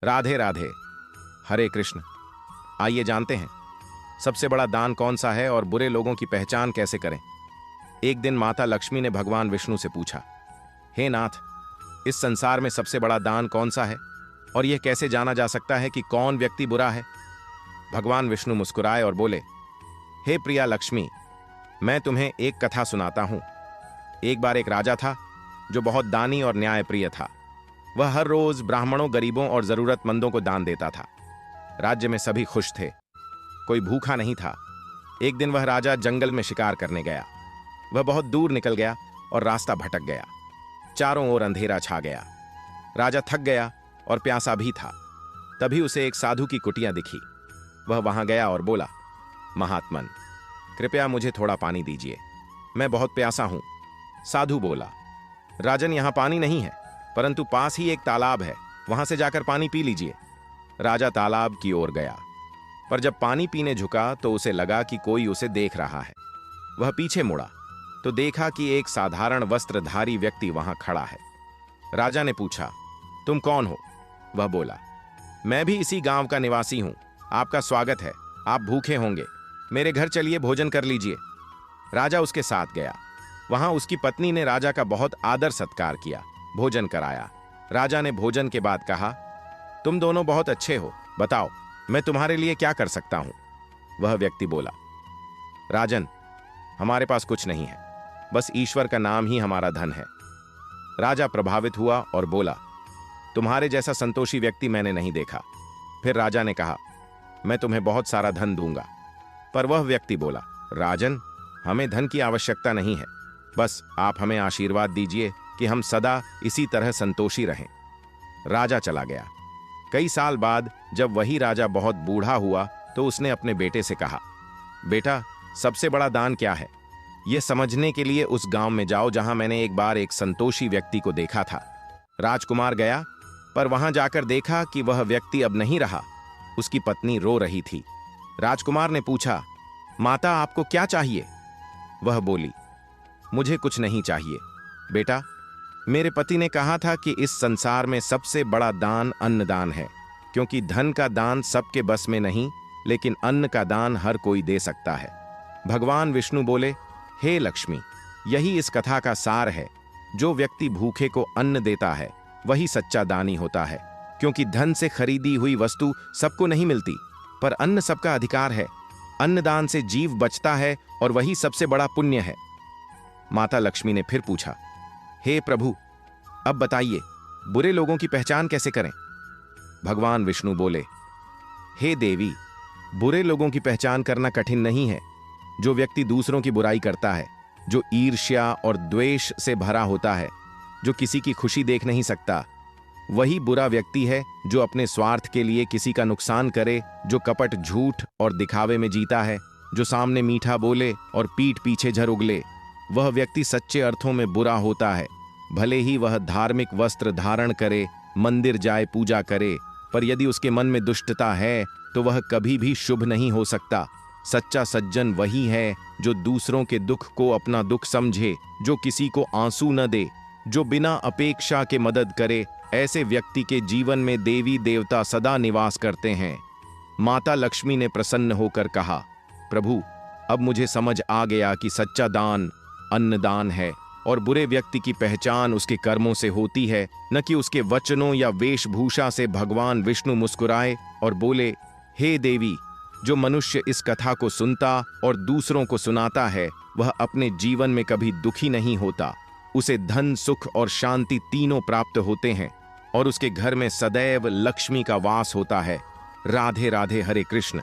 राधे राधे। हरे कृष्ण। आइए जानते हैं सबसे बड़ा दान कौन सा है और बुरे लोगों की पहचान कैसे करें। एक दिन माता लक्ष्मी ने भगवान विष्णु से पूछा, हे नाथ, इस संसार में सबसे बड़ा दान कौन सा है और यह कैसे जाना जा सकता है कि कौन व्यक्ति बुरा है। भगवान विष्णु मुस्कुराए और बोले, हे प्रिया लक्ष्मी, मैं तुम्हें एक कथा सुनाता हूं। एक बार एक राजा था जो बहुत दानी और न्यायप्रिय था। वह हर रोज ब्राह्मणों, गरीबों और जरूरतमंदों को दान देता था। राज्य में सभी खुश थे, कोई भूखा नहीं था। एक दिन वह राजा जंगल में शिकार करने गया। वह बहुत दूर निकल गया और रास्ता भटक गया। चारों ओर अंधेरा छा गया। राजा थक गया और प्यासा भी था। तभी उसे एक साधु की कुटिया दिखी। वह वहां गया और बोला, महात्मन, कृपया मुझे थोड़ा पानी दीजिए, मैं बहुत प्यासा हूं। साधु बोला, राजन, यहां पानी नहीं है, परंतु पास ही एक तालाब है, वहां से जाकर पानी पी लीजिए। राजा तालाब की ओर गया, पर जब पानी पीने झुका तो उसे लगा कि कोई उसे देख रहा है। वह पीछे मुड़ा तो देखा कि एक साधारण वस्त्रधारी व्यक्ति वहां खड़ा है। राजा ने पूछा, तुम कौन हो? वह बोला, मैं भी इसी गांव का निवासी हूं। आपका स्वागत है। आप भूखे होंगे, मेरे घर चलिए, भोजन कर लीजिए। राजा उसके साथ गया। वहां उसकी पत्नी ने राजा का बहुत आदर सत्कार किया, भोजन कराया। राजा ने भोजन के बाद कहा, तुम दोनों बहुत अच्छे हो, बताओ मैं तुम्हारे लिए क्या कर सकता हूं। वह व्यक्ति बोला, राजन, हमारे पास कुछ नहीं है, बस ईश्वर का नाम ही हमारा धन है। राजा प्रभावित हुआ और बोला, तुम्हारे जैसा संतोषी व्यक्ति मैंने नहीं देखा। फिर राजा ने कहा, मैं तुम्हें बहुत सारा धन दूंगा। पर वह व्यक्ति बोला, राजन, हमें धन की आवश्यकता नहीं है, बस आप हमें आशीर्वाद दीजिए कि हम सदा इसी तरह संतोषी रहें। राजा चला गया। कई साल बाद जब वही राजा बहुत बूढ़ा हुआ तो उसने अपने बेटे से कहा, बेटा, सबसे बड़ा दान क्या है? यह समझने के लिए उस गांव में जाओ जहां मैंने एक बार एक संतोषी व्यक्ति को देखा था। राजकुमार गया, पर वहां जाकर देखा कि वह व्यक्ति अब नहीं रहा। उसकी पत्नी रो रही थी। राजकुमार ने पूछा, माता, आपको क्या चाहिए? वह बोली, मुझे कुछ नहीं चाहिए बेटा, मेरे पति ने कहा था कि इस संसार में सबसे बड़ा दान अन्नदान है, क्योंकि धन का दान सबके बस में नहीं, लेकिन अन्न का दान हर कोई दे सकता है। भगवान विष्णु बोले, हे लक्ष्मी, यही इस कथा का सार है। जो व्यक्ति भूखे को अन्न देता है वही सच्चा दानी होता है, क्योंकि धन से खरीदी हुई वस्तु सबको नहीं मिलती, पर अन्न सबका अधिकार है। अन्नदान से जीव बचता है और वही सबसे बड़ा पुण्य है। माता लक्ष्मी ने फिर पूछा, हे प्रभु, अब बताइए, बुरे लोगों की पहचान कैसे करें? भगवान विष्णु बोले, हे देवी, बुरे लोगों की पहचान करना कठिन नहीं है। जो व्यक्ति दूसरों की बुराई करता है, जो ईर्ष्या और द्वेष से भरा होता है, जो किसी की खुशी देख नहीं सकता, वही बुरा व्यक्ति है। जो अपने स्वार्थ के लिए किसी का नुकसान करे, जो कपट, झूठ और दिखावे में जीता है, जो सामने मीठा बोले और पीठ पीछे झर उगले, वह व्यक्ति सच्चे अर्थों में बुरा होता है। भले ही वह धार्मिक वस्त्र धारण करे, मंदिर जाए, पूजा करे, पर यदि उसके मन में दुष्टता है तो वह कभी भी शुभ नहीं हो सकता। सच्चा सज्जन वही है जो दूसरों के दुख को अपना दुख समझे, जो किसी को आंसू न दे, जो बिना अपेक्षा के मदद करे। ऐसे व्यक्ति के जीवन में देवी देवता सदा निवास करते हैं। माता लक्ष्मी ने प्रसन्न होकर कहा, प्रभु, अब मुझे समझ आ गया कि सच्चा दान अन्नदान है और बुरे व्यक्ति की पहचान उसके कर्मों से होती है, न कि उसके वचनों या वेशभूषा से। भगवान विष्णु मुस्कुराए और बोले, हे देवी, जो मनुष्य इस कथा को सुनता और दूसरों को सुनाता है, वह अपने जीवन में कभी दुखी नहीं होता। उसे धन, सुख और शांति तीनों प्राप्त होते हैं और उसके घर में सदैव लक्ष्मी का वास होता है। राधे राधे। हरे कृष्ण।